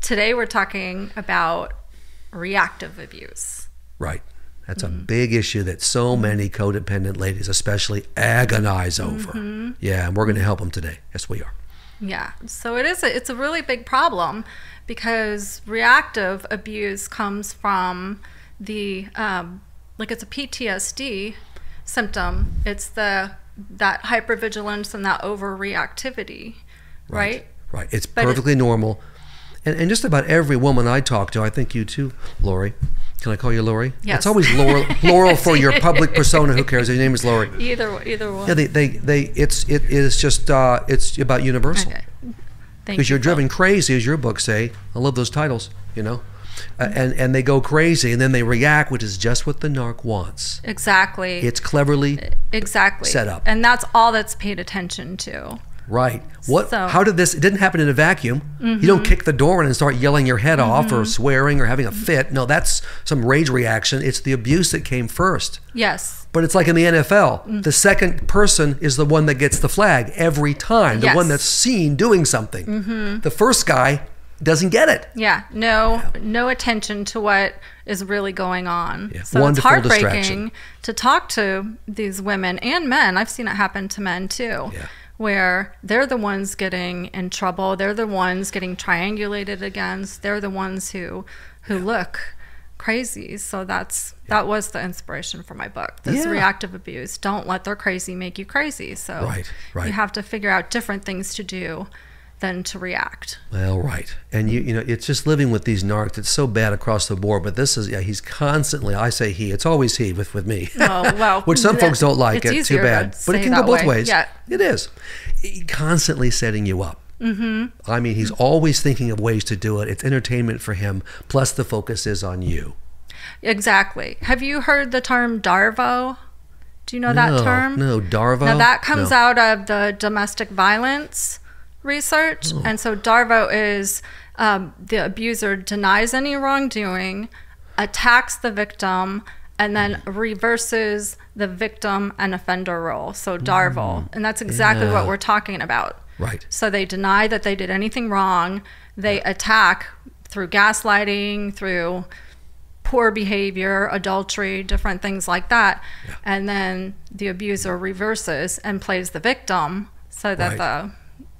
today we're talking about reactive abuse. Right. That's a big issue that so many codependent ladies especially agonize over. Yeah, and we're going to help them today. Yes, we are. Yeah, so it's a really big problem because reactive abuse comes from the, like it's a PTSD symptom. It's that hypervigilance and that overreactivity, right? Right. It's perfectly normal. And just about every woman I talk to, I think you too, Lori. Can I call you Lori? Yes. It's always Laurel for your public persona. Who cares? Your name is Lori. Either one. Yeah, it's about universal. Okay. Because you're driven crazy, as your books say. I love those titles, you know. And they go crazy, and then they react, which is just what the narc wants. Exactly. It's cleverly set up. And that's all that's paid attention to. Right. How did this? It didn't happen in a vacuum. You don't kick the door in and start yelling your head off or swearing or having a fit. No, that's some rage reaction. It's the abuse that came first. Yes. But it's like in the NFL. The second person is the one that gets the flag every time. The one that's seen doing something. The first guy doesn't get it. Yeah. No attention to what is really going on. Yeah. So Wonderful it's heartbreaking distraction. to talk to these women and men. I've seen it happen to men too. Yeah. Where they're the ones getting in trouble, they're the ones getting triangulated against, they're the ones who look crazy. So that was the inspiration for my book. This reactive abuse. Don't let their crazy make you crazy. So you have to figure out different things to do than to react. Well, right. And you know, it's just living with these narcs. It's so bad across the board, but this is, he's constantly, I say he, it's always he with me. Oh, well, which some folks don't like. It's too bad. But it can go both ways. Yeah. It is. Constantly setting you up. I mean, he's always thinking of ways to do it. It's entertainment for him. Plus the focus is on you. Exactly. Have you heard the term DARVO? Do you know that term? No, DARVO? Now that comes out of the domestic violence research. And so DARVO is the abuser denies any wrongdoing, attacks the victim, and then reverses the victim and offender role. So DARVO. And that's exactly what we're talking about. Right. So they deny that they did anything wrong. They attack through gaslighting, through poor behavior, adultery, different things like that. Yeah. And then the abuser reverses and plays the victim so that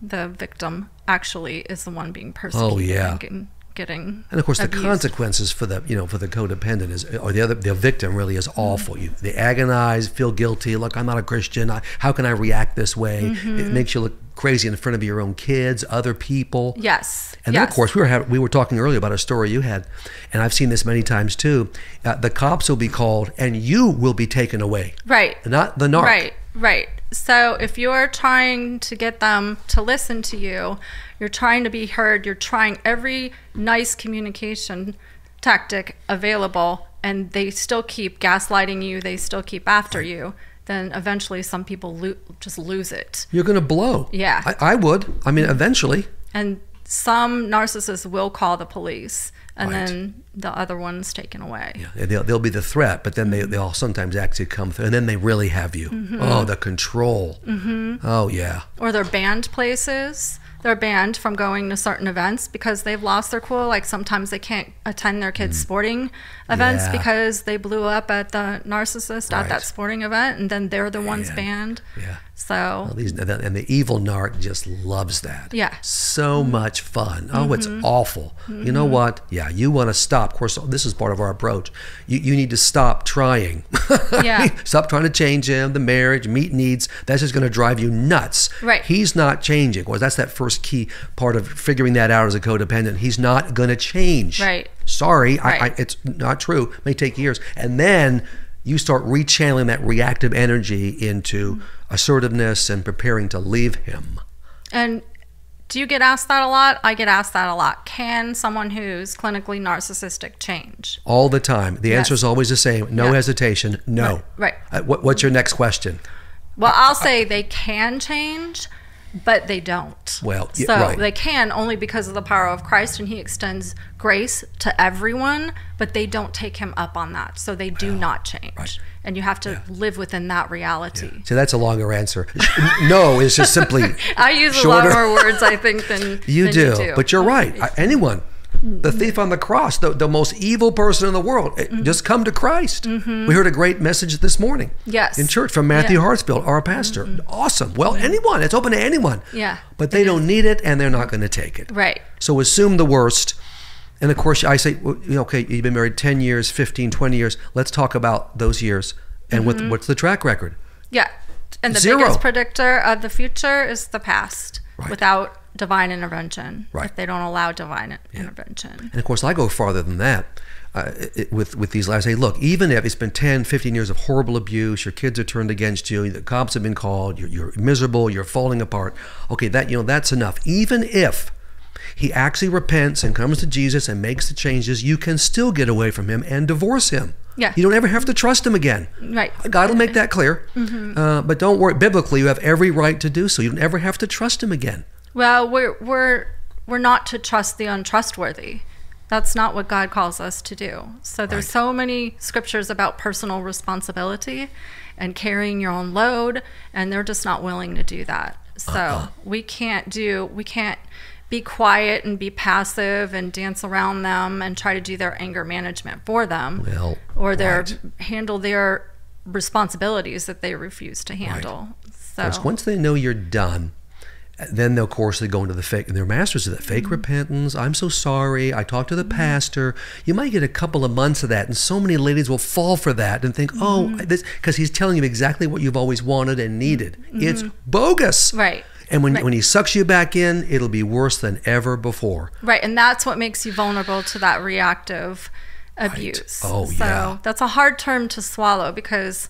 the victim actually is the one being persecuted and getting and of course abused. The consequences for the for the codependent is, or the victim really is awful. They agonize, feel guilty. Look, I'm not a Christian. How can I react this way? It makes you look crazy in front of your own kids, other people. Yes. And then of course we were talking earlier about a story you had, and I've seen this many times too. The cops will be called, and you will be taken away. Right. Not the narc. Right. So if you're trying to get them to listen to you, you're trying to be heard, you're trying every nice communication tactic available, and they still keep gaslighting you, they still keep after you, then eventually some people just lose it. You're going to blow. Yeah. I would. I mean, eventually. And some narcissists will call the police, and then the other one's taken away. Yeah, they'll be the threat, but then they'll sometimes actually come through, and then they really have you. Oh, the control. Oh, yeah. Or they're banned places. They're banned from going to certain events because they've lost their cool. Like sometimes they can't attend their kids' sporting events because they blew up at the narcissist at that sporting event, and then they're the ones banned. Yeah. So and the evil narc just loves that. Yeah. So much fun. Oh, it's awful. You know what? Yeah, you want to stop. Of course, this is part of our approach. You need to stop trying. Yeah. Stop trying to change him, the marriage, meet needs. That's just going to drive you nuts. Right. He's not changing. Well, that's that first key part of figuring that out as a codependent. He's not going to change. Right. Sorry, it's not true. It may take years. And then you start rechanneling that reactive energy into assertiveness and preparing to leave him. And do you get asked that a lot? I get asked that a lot. Can someone who's clinically narcissistic change? All the time. The answer is always the same. No hesitation. No. Right. What's your next question? Well, I'll say they can change, but they don't. Well, so they can only because of the power of Christ, and he extends grace to everyone, but they don't take him up on that. So they do not change. Right. And you have to live within that reality. Yeah. So that's a longer answer. No, it's just simply I use shorter. a lot more words, I think, than you do. But you're right. Anyone The thief on the cross, the most evil person in the world, just come to Christ. We heard a great message this morning in church from Matthew Hartsfield, our pastor. Awesome. Well, anyone. It's open to anyone. Yeah. But they don't need it, and they're not going to take it. Right. So assume the worst. And of course, I say, well, okay, you've been married 10 years, 15, 20 years. Let's talk about those years. And what's the track record? Yeah. And the Zero. biggest predictor of the future is the past without divine intervention. Right. If they don't allow divine intervention. And of course, I go farther than that. With these lies, I say, look, even if it's been 10, 15 years of horrible abuse, your kids are turned against you, the cops have been called, you're miserable, you're falling apart. Okay, that's enough. Even if he actually repents and comes to Jesus and makes the changes, you can still get away from him and divorce him. Yeah. You don't ever have to trust him again. Right. God will make that clear. But don't worry. Biblically, you have every right to do so. You don't ever have to trust him again. Well, we're not to trust the untrustworthy. That's not what God calls us to do. So there's so many scriptures about personal responsibility and carrying your own load, and they're just not willing to do that. So we can't be quiet and be passive and dance around them and try to do their anger management for them, or handle their responsibilities that they refuse to handle. So once they know you're done, then they'll, of course, they go into the fake, and they're masters of that fake repentance. I'm so sorry. I talked to the pastor. You might get a couple of months of that, and so many ladies will fall for that and think, this, because he's telling you exactly what you've always wanted and needed. It's bogus. Right. And when he sucks you back in, it'll be worse than ever before. Right, and that's what makes you vulnerable to that reactive abuse. So that's a hard term to swallow, because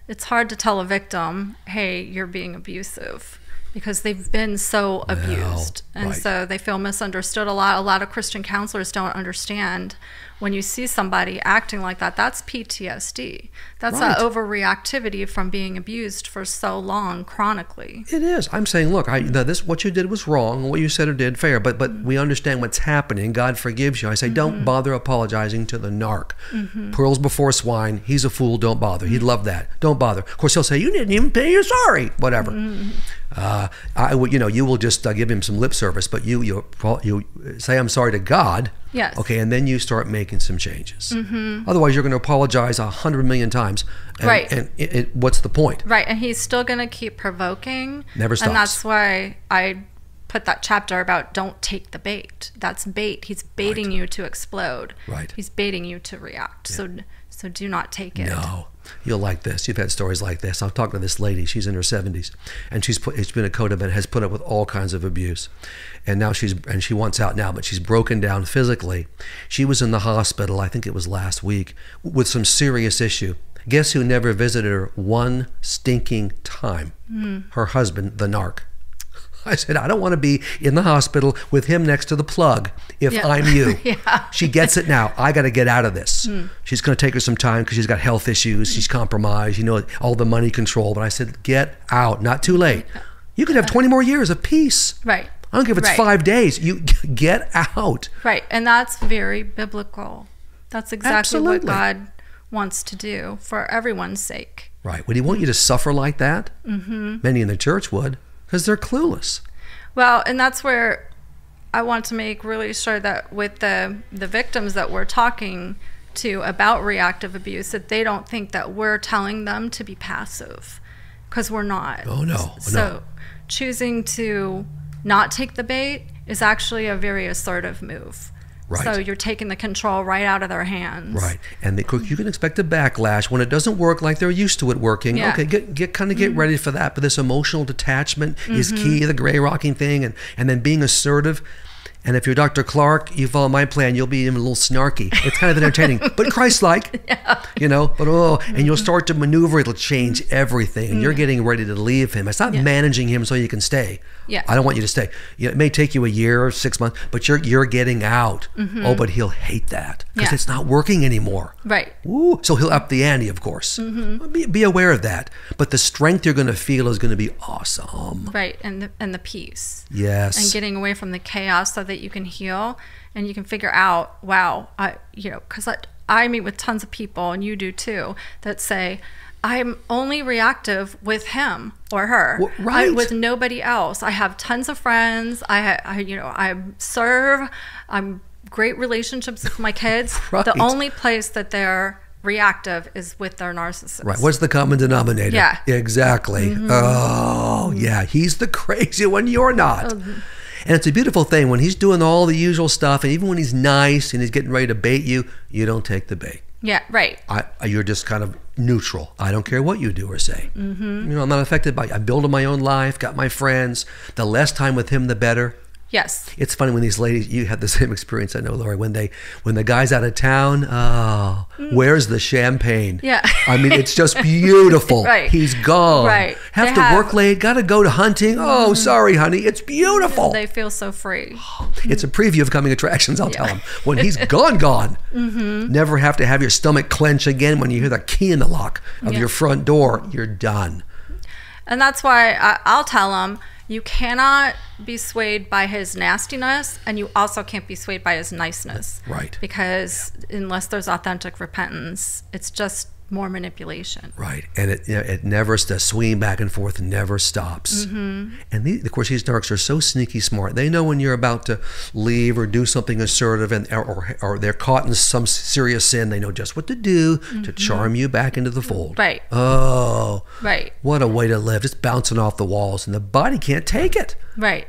it's hard to tell a victim, hey, you're being abusive, because they've been so abused. And so they feel misunderstood a lot. A lot of Christian counselors don't understand when you see somebody acting like that, that's PTSD. That's an overreactivity from being abused for so long, chronically. It is. I'm saying, look, what you did was wrong. What you said or did, fair. But we understand what's happening. God forgives you. I say, don't bother apologizing to the narc. Pearls before swine. He's a fool. Don't bother. He'd love that. Don't bother. Of course, he'll say, you didn't even pay your sorry. Whatever. You will just give him some lip service, but you say, I'm sorry to God. Yes. Okay, and then you start making some changes. Otherwise, you're going to apologize 100 million times. And what's the point? Right, and he's still going to keep provoking. Never stops. And that's why I put that chapter about don't take the bait. That's bait. He's baiting you to explode. Right. He's baiting you to react. So do not take it. No. You'll like this. You've had stories like this. I'm talking to this lady. She's in her 70s, and she's been a codependent, has put up with all kinds of abuse, and now she wants out now, but she's broken down physically. She was in the hospital, I think it was last week, with some serious issue. Guess who never visited her one stinking time? Her husband, the narc. I said, I don't want to be in the hospital with him next to the plug if I'm you. She gets it now. I got to get out of this. She's going to take her some time because she's got health issues. She's compromised, all the money control. But I said, get out. Not too late. You could have 20 more years of peace. Right. I don't care if it's 5 days. You get out. Right. And that's very biblical. That's exactly what God wants to do for everyone's sake. Right. Would he want you to suffer like that? Many in the church would. Because they're clueless. Well, and that's where I want to make really sure that with the victims that we're talking to about reactive abuse, that they don't think that we're telling them to be passive, because we're not. Oh, no. So choosing to not take the bait is actually a very assertive move. Right. So you're taking the control right out of their hands. Right. And you can expect a backlash when it doesn't work like they're used to it working. Yeah. Okay, get ready for that. But this emotional detachment is key, the gray rocking thing, and then being assertive. And if you're Dr. Clarke, you follow my plan, you'll be even a little snarky. It's kind of entertaining, but Christ-like, and you'll start to maneuver. It'll change everything. And you're getting ready to leave him. It's not managing him so you can stay. Yeah. I don't want you to stay. It may take you a year or 6 months, but you're getting out. Oh, but he'll hate that because it's not working anymore. Right. Ooh, so he'll up the ante, of course. Be aware of that. But the strength you're going to feel is going to be awesome. Right, and the peace. Yes. And getting away from the chaos so that you can heal and you can figure out, wow, because I meet with tons of people, and you do too, that say, I'm only reactive with him or her, with nobody else. I have tons of friends. I serve. I'm great relationships with my kids. Right. The only place that they're reactive is with their narcissist. Right. What's the common denominator? Yeah. Exactly. Oh, yeah. He's the crazy one. You're not. And it's a beautiful thing when he's doing all the usual stuff, and even when he's nice and he's getting ready to bait you, you don't take the bait. Yeah, right. You're just kind of neutral. I don't care what you do or say. You know, I'm not affected by. I'm building my own life, got my friends. The less time with him, the better. Yes. It's funny when these ladies, you have the same experience, I know, Lori, when the guy's out of town, where's the champagne? Yeah. I mean, it's just beautiful. Right. He's gone. Right. Have to work late, got to go to hunting. Oh, sorry, honey. It's beautiful. They feel so free. It's a preview of coming attractions, I'll tell them. When he's gone. Never have to have your stomach clench again when you hear the key in the lock of your front door. You're done. And that's why I'll tell them, you cannot be swayed by his nastiness, and you also can't be swayed by his niceness. Right. Because unless there's authentic repentance, it's just more manipulation. Right. And it never stops. Swinging back and forth never stops. And of course, these narcs are so sneaky smart. They know when you're about to leave or do something assertive, or they're caught in some serious sin. They know just what to do to charm you back into the fold. Right. Oh. Right. What a way to live. Just bouncing off the walls, and the body can't take it. Right.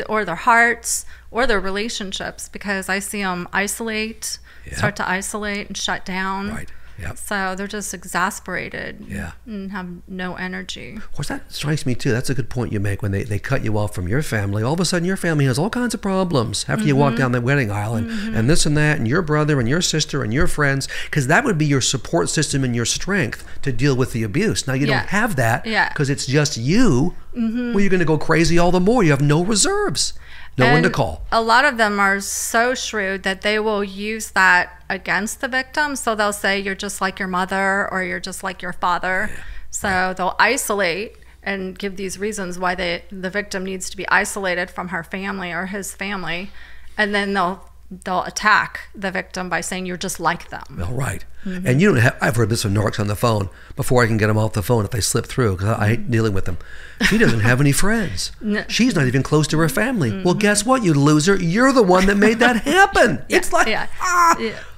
Or their hearts, or their relationships, because I see them start to isolate and shut down. Right. Yep. So they're just exasperated and have no energy. Of course, that strikes me too. That's a good point you make. When they cut you off from your family, all of a sudden your family has all kinds of problems after you walk down the wedding aisle, and this and that, and your brother and your sister and your friends, because that would be your support system and your strength to deal with the abuse. Now you don't have that because it's just you. Well, you're going to go crazy all the more. You have no reserves. No one to call. A lot of them are so shrewd that they will use that against the victim. So they'll say, you're just like your mother, or you're just like your father. Yeah. So they'll isolate and give these reasons why the victim needs to be isolated from her family or his family. And then they'll attack the victim by saying, you're just like them. Well, right. And you don't have, I've heard this from narcs on the phone before I can get them off the phone if they slip through, because I hate dealing with them. She doesn't have any friends. No. She's not even close to her family. Well, guess what, you loser? You're the one that made that happen. It's like,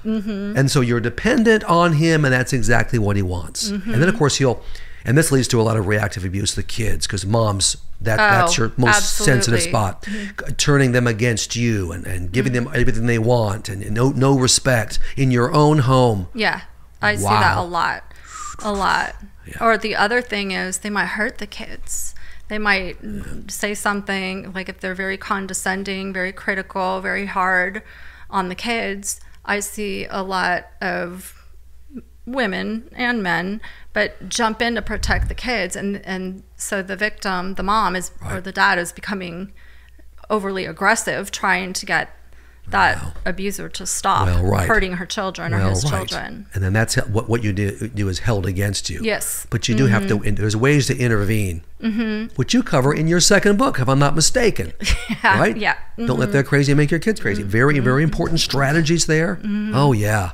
And so you're dependent on him, and that's exactly what he wants. And then, of course, and this leads to a lot of reactive abuse of the kids, because moms, that's your most sensitive spot. Turning them against you and giving them everything they want, and no respect in your own home. Yeah, I see that a lot. Yeah. Or the other thing is they might hurt the kids. They might say something, like if they're very condescending, very critical, very hard on the kids. I see a lot of women and men, but jump in to protect the kids, and so the victim, the mom or the dad, is becoming overly aggressive, trying to get that abuser to stop hurting her children or his children. And then that's what you do is held against you. Yes. But you do have to, there's ways to intervene, which you cover in your second book, if I'm not mistaken. Right? Yeah. Don't let that crazy make your kids crazy. Very, very important strategies there. Oh, yeah.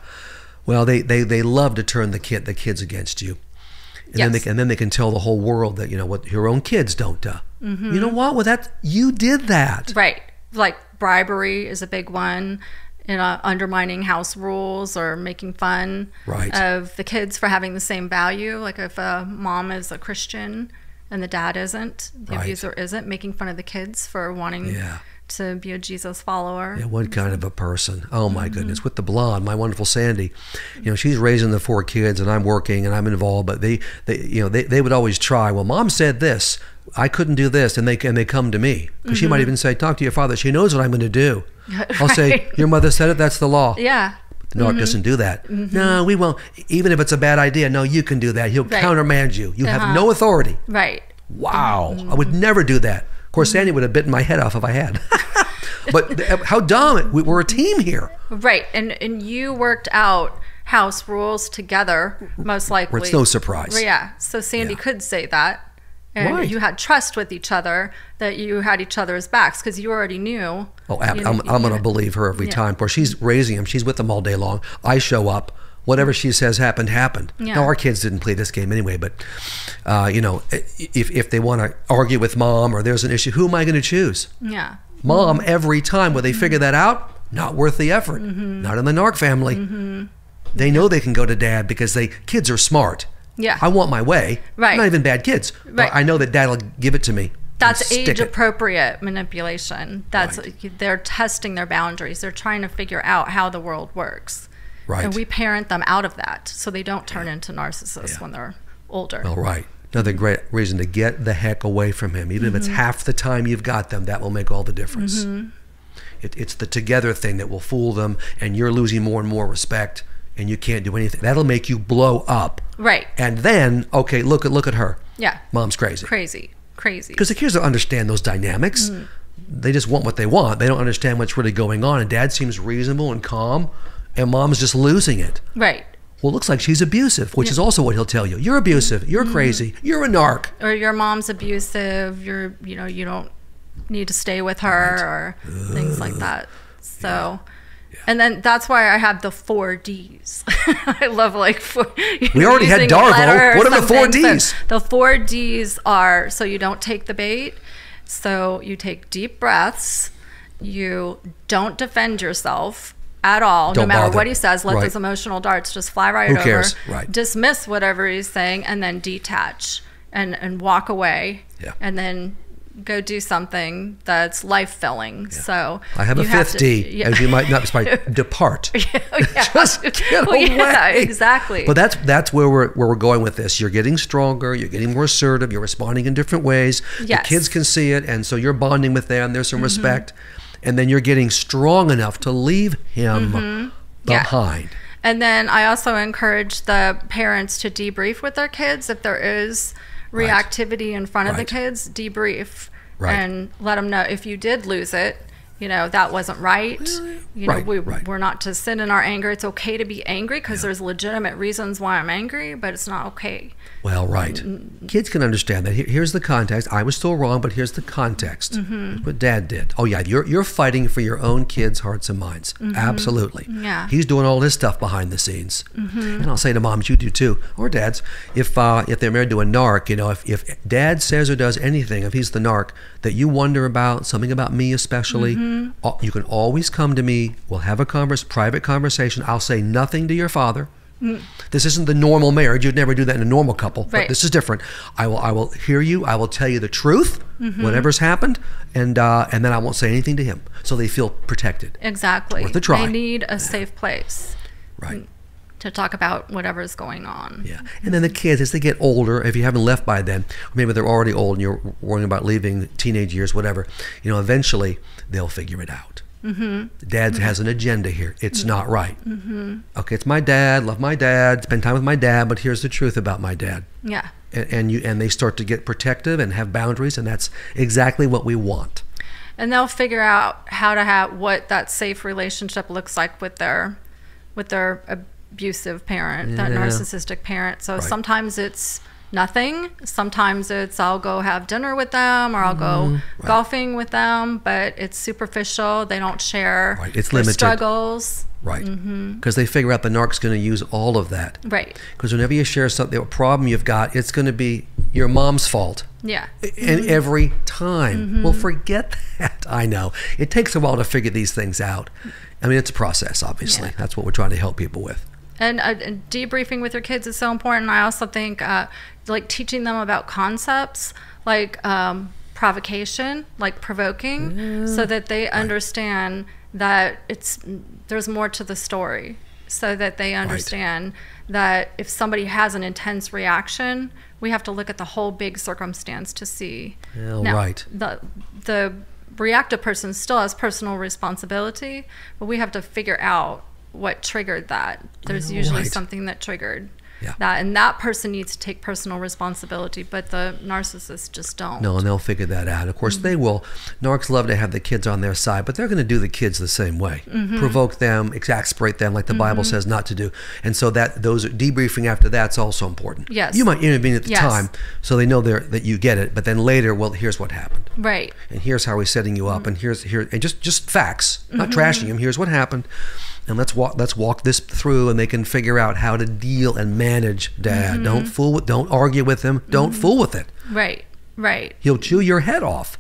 Well, they love to turn the kids against you. And then they can tell the whole world that, what your own kids don't. You know what? Well, you did that. Right. Like bribery is a big one, undermining house rules or making fun of the kids for having the same value. Like if a mom is a Christian and the dad isn't, the abuser isn't, making fun of the kids for wanting to be a Jesus follower. Yeah, what kind of a person? Oh my goodness. With the blonde, my wonderful Sandy, she's raising the 4 kids, and I'm working and I'm involved, but they would always try. Well, mom said this, I couldn't do this, and they come to me, because she might even say, talk to your father. She knows what I'm going to do. I'll say, your mother said it, that's the law. Yeah. The narc doesn't do that. No, we won't. Even if it's a bad idea, no, you can do that. He'll countermand you. You have no authority. Right. Wow. I would never do that. Of course, Sandy would have bitten my head off if I had. But how dumb. We're a team here. Right. And you worked out house rules together, most likely. It's no surprise. Yeah. So Sandy could say that. And you had trust with each other, that you had each other's backs, because you already knew. Oh, I'm going to believe her every time. Of course, she's raising them. She's with them all day long. I show up. Whatever she says happened. Yeah. Now, our kids didn't play this game anyway, but, if they want to argue with mom or there's an issue, who am I going to choose? Yeah. Mom, every time. Will they figure that out? not worth the effort. Not in the narc family. They know they can go to dad because kids are smart. Yeah. I want my way. Right. Not even bad kids. Right. But I know that dad will give it to me. That's age-appropriate manipulation. That's Right. They're testing their boundaries. They're trying to figure out how the world works. Right. And we parent them out of that so they don't turn into narcissists when they're older. Well, right. Another great reason to get the heck away from him. Even if it's half the time you've got them, that will make all the difference. It's the together thing that will fool them, and you're losing more and more respect, and you can't do anything. That'll make you blow up. Right. And then, okay, look at her. Yeah. Mom's crazy. Crazy. Because the kids don't understand those dynamics. They just want what they want. They don't understand what's really going on. And dad seems reasonable and calm, and mom's just losing it. Right. Well, it looks like she's abusive, which is also what he'll tell you. You're abusive. You're crazy. You're a narc. Or your mom's abusive. You don't need to stay with her or things like that. So, and then that's why I have the 4 Ds. I love we already had Darvo. What are the 4 Ds? So the 4 Ds are, so you don't take the bait. So you take deep breaths. You don't defend yourself at all. Don't no matter bother. what he says, let Right. those emotional darts just fly right Who over. cares? Right. Dismiss whatever he's saying and then detach and walk away. Yeah. And then go do something that's life-filling. So I have a 5th D, as you might not depart. Just get away. Yeah, exactly. But that's where we're going with this. You're getting stronger. You're getting more assertive. You're responding in different ways. Yes. The kids can see it, and so you're bonding with them. There's some respect, and then you're getting strong enough to leave him behind. And then I also encourage the parents to debrief with their kids if there is reactivity in front of the kids. Debrief and let them know if you did lose it, that wasn't right. We're not to sin in our anger. It's okay to be angry because there's legitimate reasons why I'm angry, but it's not okay. Well, right. Kids can understand that. Here's the context. I was still wrong, but here's the context. That's what dad did. Oh, yeah, you're fighting for your own kids' hearts and minds. Absolutely. Yeah. He's doing all this stuff behind the scenes. And I'll say to moms, you do too, or dads, if they're married to a narc, if dad says or does anything, if he's the narc, that you wonder about, something about me especially, you can always come to me. We'll have a private conversation. I'll say nothing to your father. This isn't the normal marriage. You'd never do that in a normal couple. But this is different. I will hear you. I will tell you the truth, whatever's happened, and then I won't say anything to him. So they feel protected. Exactly. Worth a try. They need a safe place. Right. To talk about whatever's going on. Yeah. And then the kids, as they get older, if you haven't left by then, or maybe they're already old and you're worrying about leaving, teenage years, whatever, eventually they'll figure it out. Dad has an agenda here. It's not right. Okay, it's my dad, love my dad, spend time with my dad, but here's the truth about my dad. Yeah. And they start to get protective and have boundaries, and that's exactly what we want. And they'll figure out how to have what that safe relationship looks like with their abusive parent, that narcissistic parent. So sometimes it's nothing. Sometimes it's I'll go have dinner with them or I'll go golfing with them, but it's superficial. They don't share It's their limited. struggles. Right. Because they figure out the narc's going to use all of that. Right. Because whenever you share something, a problem you've got, it's going to be your mom's fault. Yeah. And every time. Well, forget that. I know. It takes a while to figure these things out. I mean, it's a process, obviously. Yeah. That's what we're trying to help people with. And debriefing with your kids is so important. I also think like teaching them about concepts like provocation, like provoking, so that they understand that there's more to the story, so that they understand that if somebody has an intense reaction, we have to look at the whole big circumstance to see. The reactive person still has personal responsibility, but we have to figure out what triggered that. There's usually something that triggered that, and that person needs to take personal responsibility, but the narcissists just don't. No, and they'll figure that out. Of course, they will. Narcs love to have the kids on their side, but they're going to do the kids the same way. Provoke them, exasperate them, like the Bible says not to do. And so those debriefing after that's also important. Yes. You might intervene at the time, so they know that you get it, but then later, well, here's what happened. Right. And here's how he's setting you up, and and just facts, not trashing him. Here's what happened. And let's walk this through, and they can figure out how to deal and manage dad. Don't argue with him. Don't fool with it. Right. He'll chew your head off.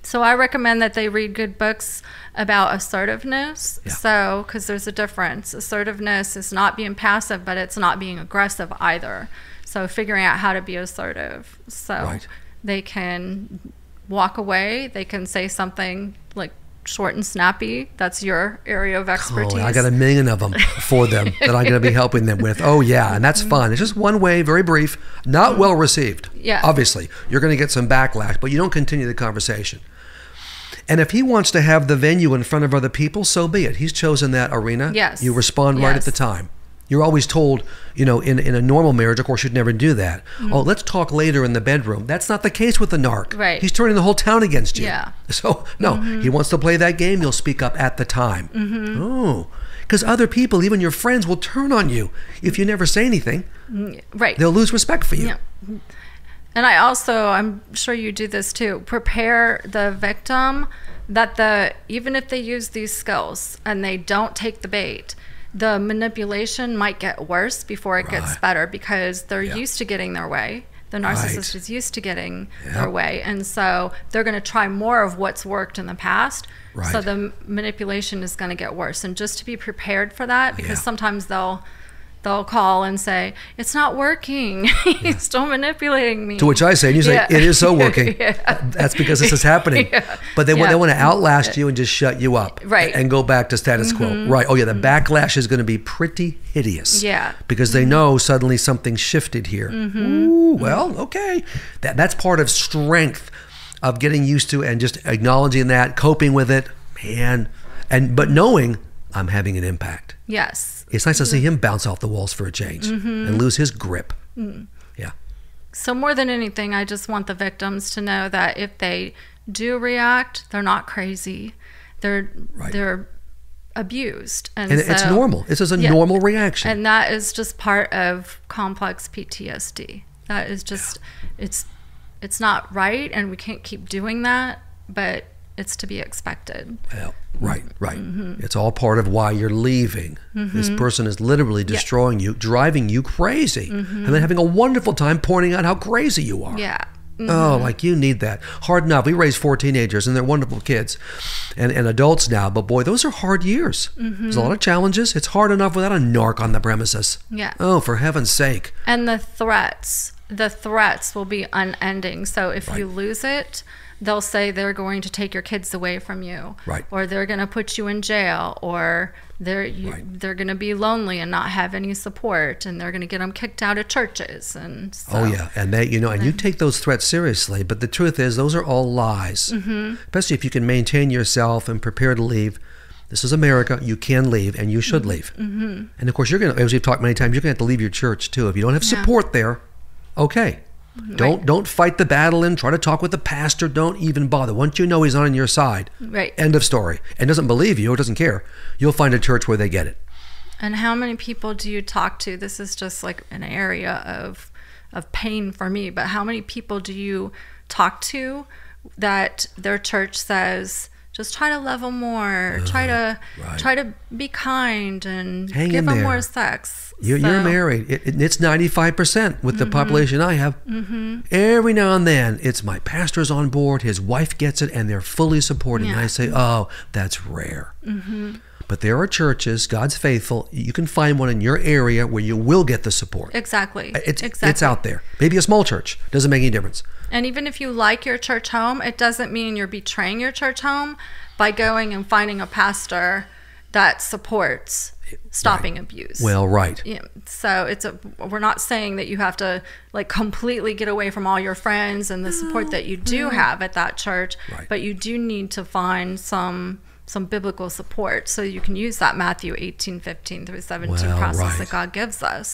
So I recommend that they read good books about assertiveness. Yeah. So, because there's a difference. Assertiveness is not being passive, but it's not being aggressive either. So figuring out how to be assertive. So they can walk away. They can say something like short and snappy. That's your area of expertise. Oh, I got a million of them for them that I'm going to be helping them with. Oh, yeah. And that's fun. It's just one way, very brief, not well received. Yeah. Obviously, you're going to get some backlash, but you don't continue the conversation. And if he wants to have the venue in front of other people, so be it. He's chosen that arena. Yes. You respond right at the time. You're always told, you know, in a normal marriage, of course, you'd never do that. Oh, let's talk later in the bedroom. That's not the case with the narc. Right. He's turning the whole town against you. Yeah. So, no, he wants to play that game. You'll speak up at the time. Oh, because other people, even your friends, will turn on you if you never say anything. Right. They'll lose respect for you. Yeah. And I also, I'm sure you do this too, prepare the victim that even if they use these skills and they don't take the bait, the manipulation might get worse before it gets better, because they're used to getting their way. The narcissist is used to getting their way. And so they're going to try more of what's worked in the past. So the manipulation is going to get worse. And just to be prepared for that, because sometimes they'll call and say, it's not working. He's still manipulating me. To which I say, and you say, it is so working. That's because this is happening. But they want to outlast you and just shut you up. And go back to status quo. Oh yeah, the backlash is going to be pretty hideous. Because they know suddenly something shifted here. Ooh, well, okay. That's part of strength of getting used to and just acknowledging that, coping with it, man. But knowing I'm having an impact. Yes. It's nice to see him bounce off the walls for a change and lose his grip. Yeah. So more than anything, I just want the victims to know that if they do react, they're not crazy. They're abused. And so, it's normal. This is a normal reaction. And that is just part of complex PTSD. That is just, it's not right, and we can't keep doing that, but it's to be expected. Well, right. It's all part of why you're leaving. This person is literally destroying you, driving you crazy, and then having a wonderful time pointing out how crazy you are. Oh, like you need that. Hard enough. We raised 4 teenagers, and they're wonderful kids and adults now, but boy, those are hard years. There's a lot of challenges. It's hard enough without a narc on the premises. Oh, for heaven's sake. And the threats will be unending. So if you lose it, they'll say they're going to take your kids away from you, or they're going to put you in jail, or they're going to be lonely and not have any support, and they're going to get them kicked out of churches. And so, and they, and you take those threats seriously. But the truth is, those are all lies. Especially if you can maintain yourself and prepare to leave. This is America. You can leave, and you should leave. And of course, you're going to, as we've talked many times, you're going to have to leave your church too if you don't have support there. Okay. Don't fight the battle and try to talk with the pastor. Don't even bother. Once you know he's not on your side, end of story, and doesn't believe you or doesn't care, you'll find a church where they get it. And how many people do you talk to? This is just like an area of pain for me, but how many people do you talk to that their church says, just try to love them more, try to be kind, and give them more sex. You're married. It's 95% with the population I have. Every now and then, it's my pastor's on board, his wife gets it, and they're fully supporting. And I say, oh, that's rare. But there are churches, God's faithful, you can find one in your area where you will get the support. Exactly. It's out there. Maybe a small church. Doesn't make any difference. And even if you like your church home, it doesn't mean you're betraying your church home by going and finding a pastor that supports stopping abuse. Well, so we're not saying that you have to like completely get away from all your friends and the support that you do have at that church, but you do need to find some biblical support so you can use that Matthew 18:15 through 17 process that God gives us.